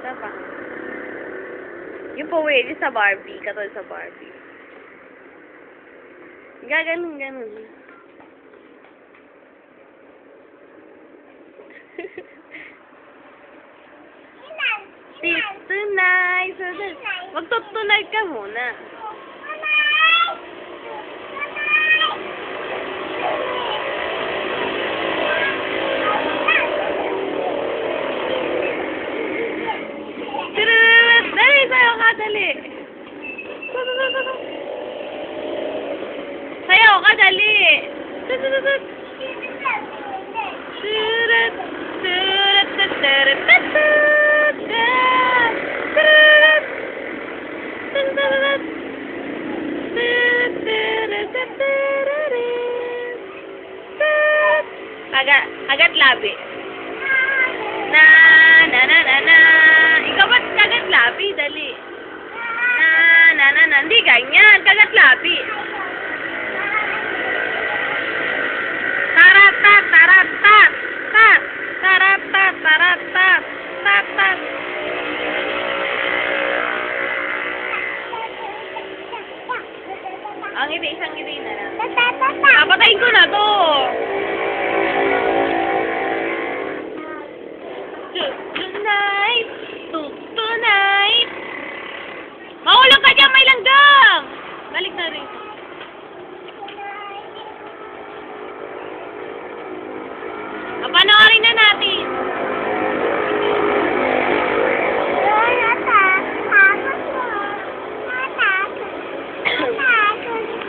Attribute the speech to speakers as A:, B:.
A: Isa pa. Yung pawili sa Barbie. Katulad sa Barbie. Gaganon, ganon. Tunay! Magtutunay ka muna. Dali, sayaw ka, dali. Sayaw ka, dali. Turat, turat, turat, turat, turat.